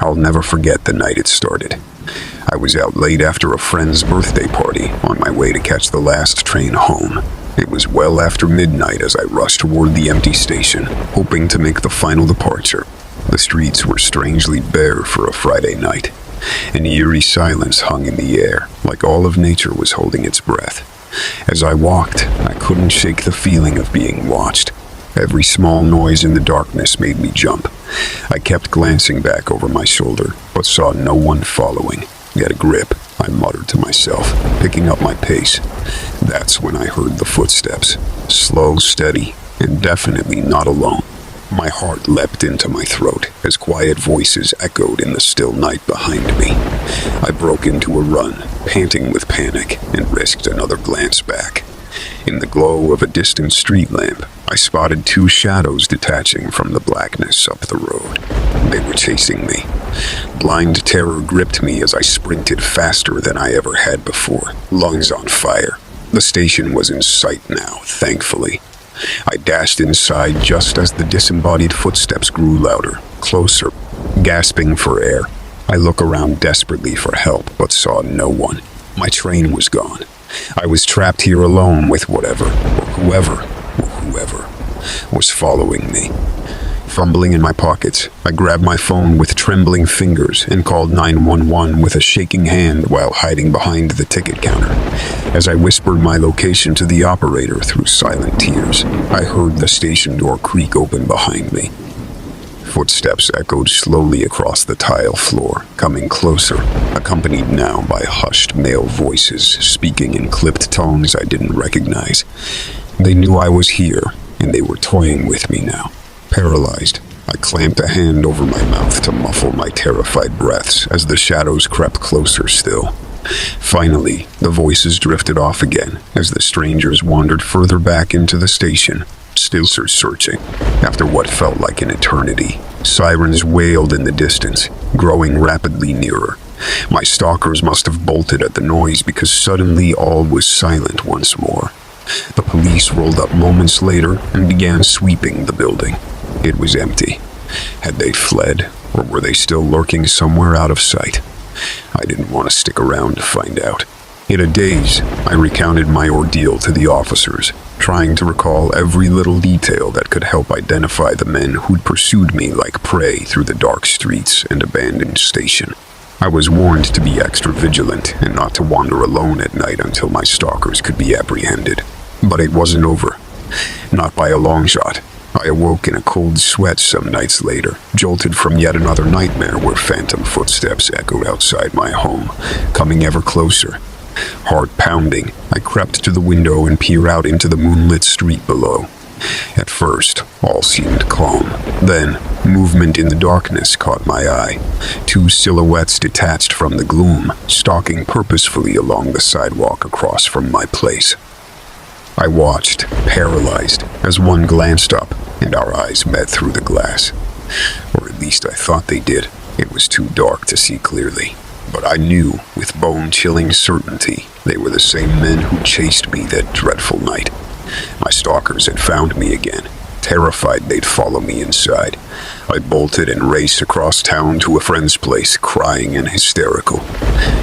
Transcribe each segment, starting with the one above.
I'll never forget the night it started. I was out late after a friend's birthday party, on my way to catch the last train home. It was well after midnight as I rushed toward the empty station, hoping to make the final departure. The streets were strangely bare for a Friday night. An eerie silence hung in the air, like all of nature was holding its breath. As I walked, I couldn't shake the feeling of being watched. Every small noise in the darkness made me jump. I kept glancing back over my shoulder, but saw no one following. Get a grip, I muttered to myself, picking up my pace. That's when I heard the footsteps, slow, steady, and definitely not alone. My heart leapt into my throat as quiet voices echoed in the still night behind me. I broke into a run, panting with panic, and risked another glance back. In the glow of a distant street lamp, I spotted two shadows detaching from the blackness up the road. They were chasing me. Blind terror gripped me as I sprinted faster than I ever had before, lungs on fire. The station was in sight now, thankfully. I dashed inside just as the disembodied footsteps grew louder, closer, gasping for air. I looked around desperately for help, but saw no one. My train was gone. I was trapped here alone with whatever, or whoever was following me. Fumbling in my pockets, I grabbed my phone with trembling fingers and called 911 with a shaking hand while hiding behind the ticket counter. As I whispered my location to the operator through silent tears, I heard the station door creak open behind me. Footsteps echoed slowly across the tile floor, coming closer, accompanied now by hushed male voices speaking in clipped tones I didn't recognize. They knew I was here, and they were toying with me now. Paralyzed, I clamped a hand over my mouth to muffle my terrified breaths as the shadows crept closer still. Finally, the voices drifted off again as the strangers wandered further back into the station, still searching. After what felt like an eternity, sirens wailed in the distance, growing rapidly nearer. My stalkers must have bolted at the noise because suddenly all was silent once more. The police rolled up moments later and began sweeping the building. It was empty. Had they fled, or were they still lurking somewhere out of sight? I didn't want to stick around to find out. In a daze, I recounted my ordeal to the officers, trying to recall every little detail that could help identify the men who'd pursued me like prey through the dark streets and abandoned station. I was warned to be extra vigilant and not to wander alone at night until my stalkers could be apprehended. But it wasn't over. Not by a long shot. I awoke in a cold sweat some nights later, jolted from yet another nightmare where phantom footsteps echoed outside my home, coming ever closer. Heart pounding, I crept to the window and peered out into the moonlit street below. At first, all seemed calm. Then, movement in the darkness caught my eye. Two silhouettes detached from the gloom, stalking purposefully along the sidewalk across from my place. I watched, paralyzed, as one glanced up and our eyes met through the glass. Or at least I thought they did. It was too dark to see clearly. But I knew, with bone-chilling certainty, they were the same men who chased me that dreadful night. My stalkers had found me again, terrified they'd follow me inside. I bolted and raced across town to a friend's place, crying and hysterical.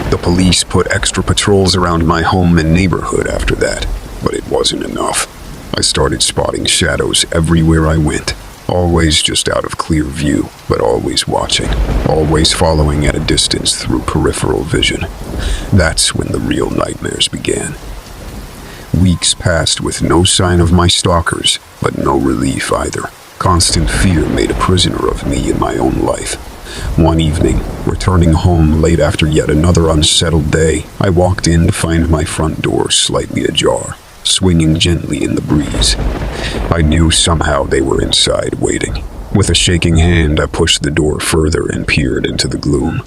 The police put extra patrols around my home and neighborhood after that, but it wasn't enough. I started spotting shadows everywhere I went, always just out of clear view, but always watching, always following at a distance through peripheral vision. That's when the real nightmares began. Weeks passed with no sign of my stalkers, but no relief either. Constant fear made a prisoner of me in my own life. One evening, returning home late after yet another unsettled day, I walked in to find my front door slightly ajar, swinging gently in the breeze. I knew somehow they were inside waiting. With a shaking hand, I pushed the door further and peered into the gloom.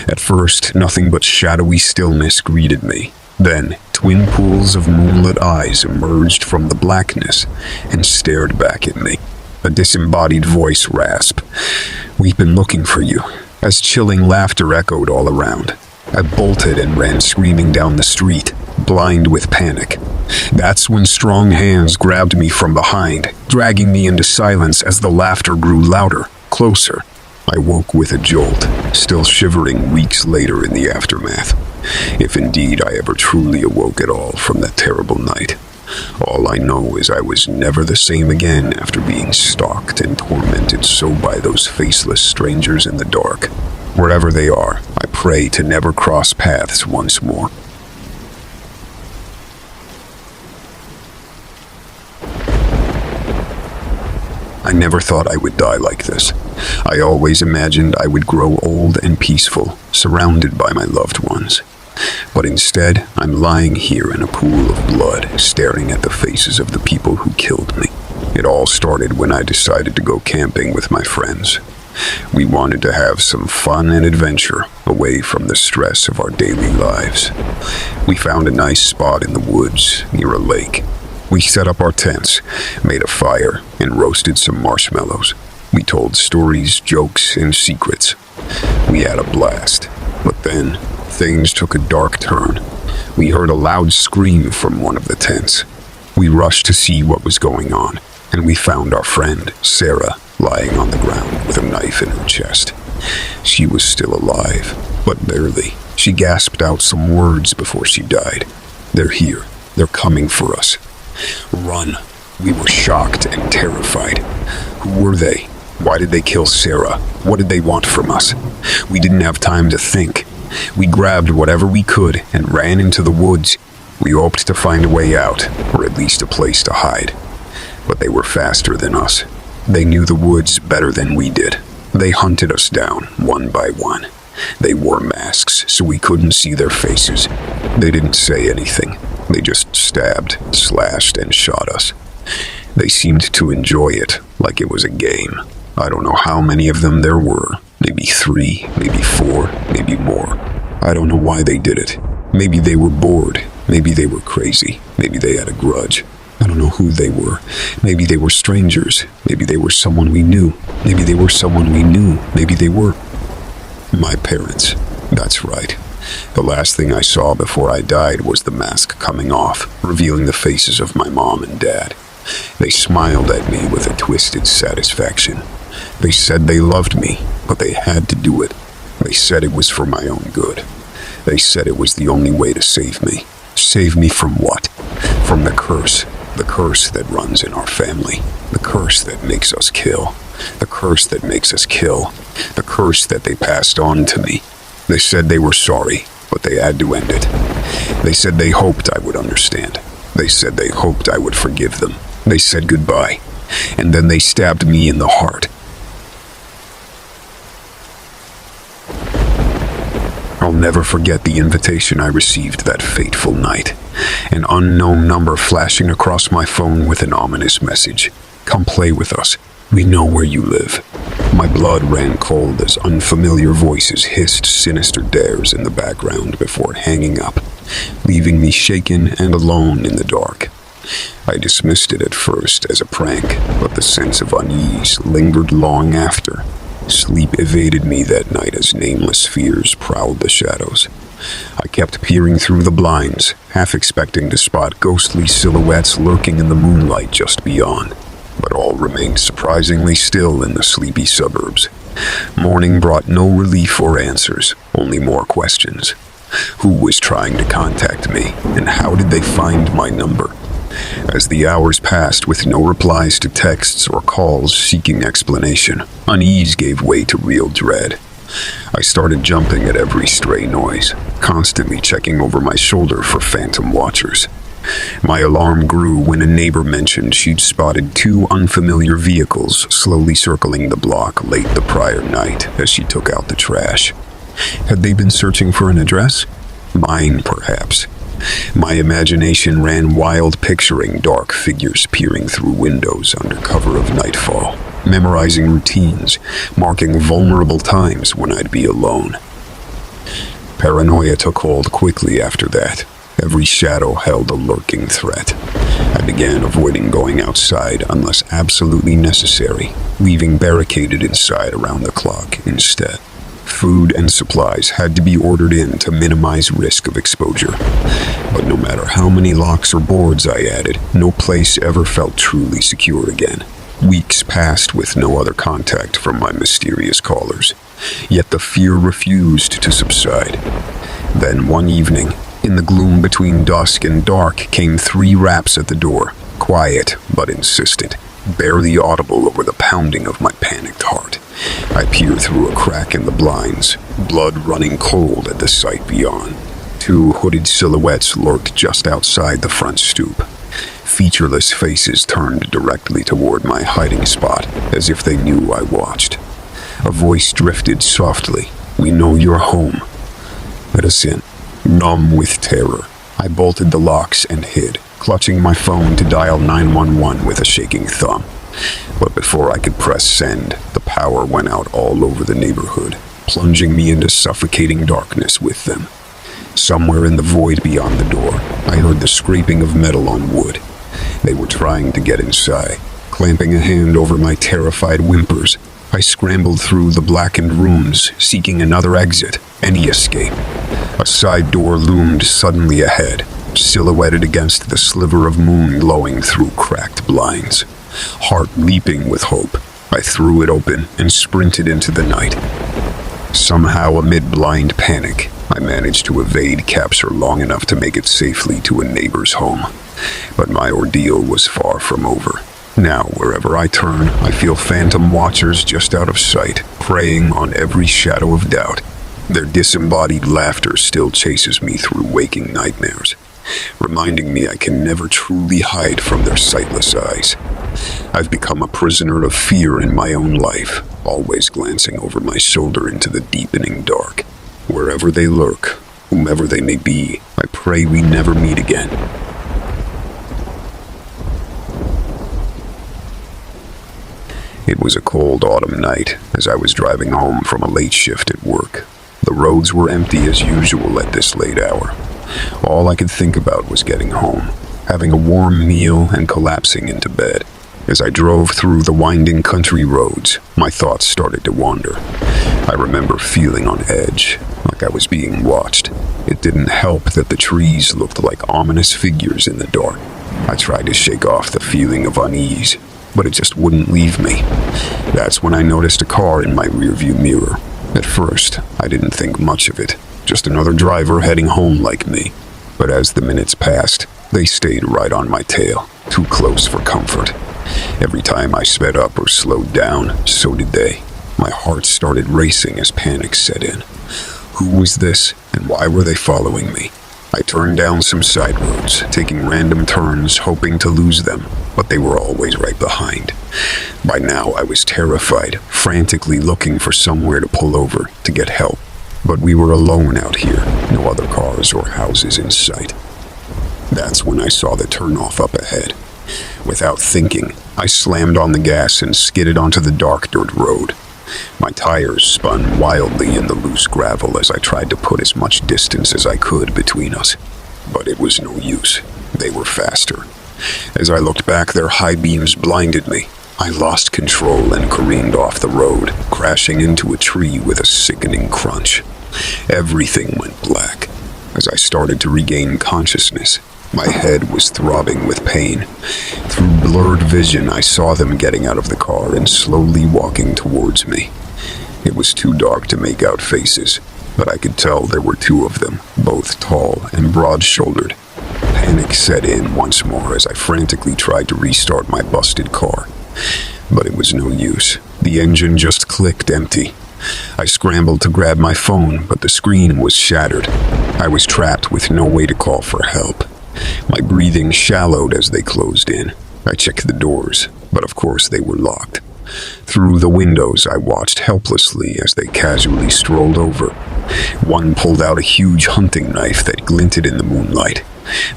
At first, nothing but shadowy stillness greeted me. Then, twin pools of moonlit eyes emerged from the blackness and stared back at me. A disembodied voice rasped, "We've been looking for you," as chilling laughter echoed all around. I bolted and ran screaming down the street, blind with panic. That's when strong hands grabbed me from behind, dragging me into silence as the laughter grew louder, closer. I woke with a jolt, still shivering weeks later in the aftermath, if indeed I ever truly awoke at all from that terrible night. All I know is I was never the same again after being stalked and tormented so by those faceless strangers in the dark. Wherever they are, I pray to never cross paths once more. I never thought I would die like this. I always imagined I would grow old and peaceful, surrounded by my loved ones. But instead, I'm lying here in a pool of blood, staring at the faces of the people who killed me. It all started when I decided to go camping with my friends. We wanted to have some fun and adventure, away from the stress of our daily lives. We found a nice spot in the woods, near a lake. We set up our tents, made a fire, and roasted some marshmallows. We told stories, jokes, and secrets. We had a blast. But then, things took a dark turn. We heard a loud scream from one of the tents. We rushed to see what was going on, and we found our friend, Sarah, lying on the ground with a knife in her chest. She was still alive, but barely. She gasped out some words before she died. "They're here. They're coming for us." "Run." We were shocked and terrified. Who were they? Why did they kill Sarah? What did they want from us? We didn't have time to think. We grabbed whatever we could and ran into the woods. We hoped to find a way out, or at least a place to hide. But they were faster than us. They knew the woods better than we did. They hunted us down, one by one. They wore masks, so we couldn't see their faces. They didn't say anything. They just stabbed, slashed, and shot us. They seemed to enjoy it, like it was a game. I don't know how many of them there were. Maybe 3, maybe 4, maybe more. I don't know why they did it. Maybe they were bored. Maybe they were crazy. Maybe they had a grudge. I don't know who they were. Maybe they were strangers. Maybe they were someone we knew. Maybe they were someone we knew. Maybe they were my parents. That's right. The last thing I saw before I died was the mask coming off, revealing the faces of my mom and dad. They smiled at me with a twisted satisfaction. They said they loved me, but they had to do it. They said it was for my own good. They said it was the only way to save me. Save me from what? From the curse. The curse that runs in our family. The curse that makes us kill. The curse that makes us kill. The curse that they passed on to me. They said they were sorry, but they had to end it. They said they hoped I would understand. They said they hoped I would forgive them. They said goodbye, and then they stabbed me in the heart. I'll never forget the invitation I received that fateful night. An unknown number flashing across my phone with an ominous message. "Come play with us. We know where you live." My blood ran cold as unfamiliar voices hissed sinister dares in the background before hanging up, leaving me shaken and alone in the dark. I dismissed it at first as a prank, but the sense of unease lingered long after. Sleep evaded me that night as nameless fears prowled the shadows. I kept peering through the blinds, half expecting to spot ghostly silhouettes lurking in the moonlight just beyond. But all remained surprisingly still in the sleepy suburbs. Morning brought no relief or answers, only more questions. Who was trying to contact me, and how did they find my number? As the hours passed with no replies to texts or calls seeking explanation, unease gave way to real dread. I started jumping at every stray noise, constantly checking over my shoulder for phantom watchers. My alarm grew when a neighbor mentioned she'd spotted 2 unfamiliar vehicles slowly circling the block late the prior night as she took out the trash. Had they been searching for an address? Mine, perhaps. My imagination ran wild, picturing dark figures peering through windows under cover of nightfall, memorizing routines, marking vulnerable times when I'd be alone. Paranoia took hold quickly after that. Every shadow held a lurking threat. I began avoiding going outside unless absolutely necessary, leaving barricaded inside around the clock instead. Food and supplies had to be ordered in to minimize risk of exposure. But no matter how many locks or boards I added, no place ever felt truly secure again. Weeks passed with no other contact from my mysterious callers, yet the fear refused to subside. Then one evening, in the gloom between dusk and dark, came 3 raps at the door, quiet but insistent, barely audible over the pounding of my panicked heart. I peered through a crack in the blinds, blood running cold at the sight beyond. 2 hooded silhouettes lurked just outside the front stoop. Featureless faces turned directly toward my hiding spot, as if they knew I watched. A voice drifted softly, "We know you're home. Let us in." Numb with terror, I bolted the locks and hid, clutching my phone to dial 911 with a shaking thumb. But before I could press send, the power went out all over the neighborhood, plunging me into suffocating darkness with them. Somewhere in the void beyond the door, I heard the scraping of metal on wood. They were trying to get inside. Clamping a hand over my terrified whimpers, I scrambled through the blackened rooms, seeking another exit, any escape. A side door loomed suddenly ahead, silhouetted against the sliver of moon glowing through cracked blinds. Heart leaping with hope, I threw it open and sprinted into the night. Somehow, amid blind panic, I managed to evade capture long enough to make it safely to a neighbor's home. But my ordeal was far from over. Now, wherever I turn, I feel phantom watchers just out of sight, preying on every shadow of doubt. Their disembodied laughter still chases me through waking nightmares, reminding me I can never truly hide from their sightless eyes. I've become a prisoner of fear in my own life, always glancing over my shoulder into the deepening dark. Wherever they lurk, whomever they may be, I pray we never meet again. It was a cold autumn night as I was driving home from a late shift at work. The roads were empty as usual at this late hour. All I could think about was getting home, having a warm meal, and collapsing into bed. As I drove through the winding country roads, my thoughts started to wander. I remember feeling on edge, like I was being watched. It didn't help that the trees looked like ominous figures in the dark. I tried to shake off the feeling of unease, but it just wouldn't leave me. That's when I noticed a car in my rearview mirror. At first, I didn't think much of it, just another driver heading home like me. But as the minutes passed, they stayed right on my tail, too close for comfort. Every time I sped up or slowed down, so did they. My heart started racing as panic set in. Who was this, and why were they following me? I turned down some side roads, taking random turns, hoping to lose them, but they were always right behind. By now, I was terrified, frantically looking for somewhere to pull over to get help. But we were alone out here, no other cars or houses in sight. That's when I saw the turnoff up ahead. Without thinking, I slammed on the gas and skidded onto the dark dirt road. My tires spun wildly in the loose gravel as I tried to put as much distance as I could between us. But it was no use. They were faster. As I looked back, their high beams blinded me. I lost control and careened off the road, crashing into a tree with a sickening crunch. Everything went black. As I started to regain consciousness, my head was throbbing with pain. Through blurred vision, I saw them getting out of the car and slowly walking towards me. It was too dark to make out faces, but I could tell there were 2 of them, both tall and broad-shouldered. Panic set in once more as I frantically tried to restart my busted car. But it was no use. The engine just clicked empty. I scrambled to grab my phone, but the screen was shattered. I was trapped with no way to call for help. My breathing shallowed as they closed in. I checked the doors, but of course they were locked. Through the windows, I watched helplessly as they casually strolled over. One pulled out a huge hunting knife that glinted in the moonlight.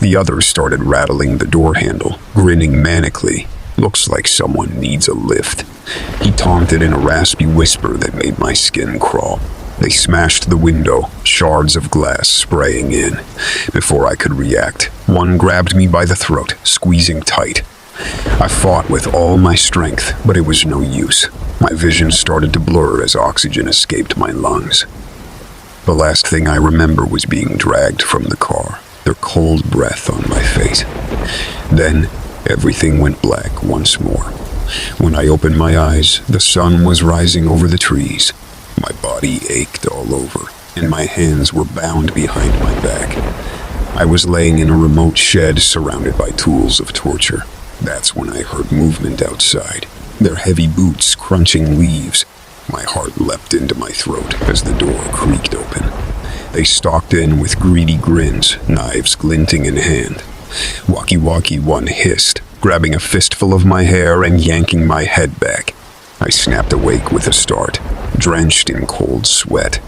The other started rattling the door handle, grinning manically. "Looks like someone needs a lift," he taunted in a raspy whisper that made my skin crawl. They smashed the window, shards of glass spraying in. Before I could react, one grabbed me by the throat, squeezing tight. I fought with all my strength, but it was no use. My vision started to blur as oxygen escaped my lungs. The last thing I remember was being dragged from the car, their cold breath on my face. Then, everything went black once more. When I opened my eyes, the sun was rising over the trees. My body ached all over, and my hands were bound behind my back. I was laying in a remote shed surrounded by tools of torture. That's when I heard movement outside, their heavy boots crunching leaves. My heart leapt into my throat as the door creaked open. They stalked in with greedy grins, knives glinting in hand. Walkie-walkie one hissed, grabbing a fistful of my hair and yanking my head back. I snapped awake with a start, drenched in cold sweat.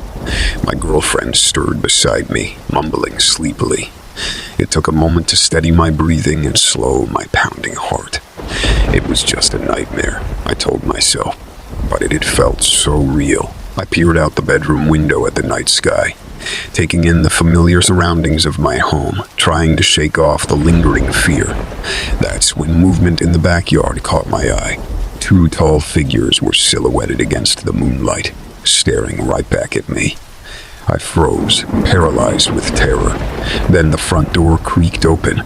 My girlfriend stirred beside me, mumbling sleepily. It took a moment to steady my breathing and slow my pounding heart. It was just a nightmare, I told myself, but it had felt so real. I peered out the bedroom window at the night sky, taking in the familiar surroundings of my home, trying to shake off the lingering fear. That's when movement in the backyard caught my eye. 2 tall figures were silhouetted against the moonlight, staring right back at me. I froze, paralyzed with terror. Then the front door creaked open,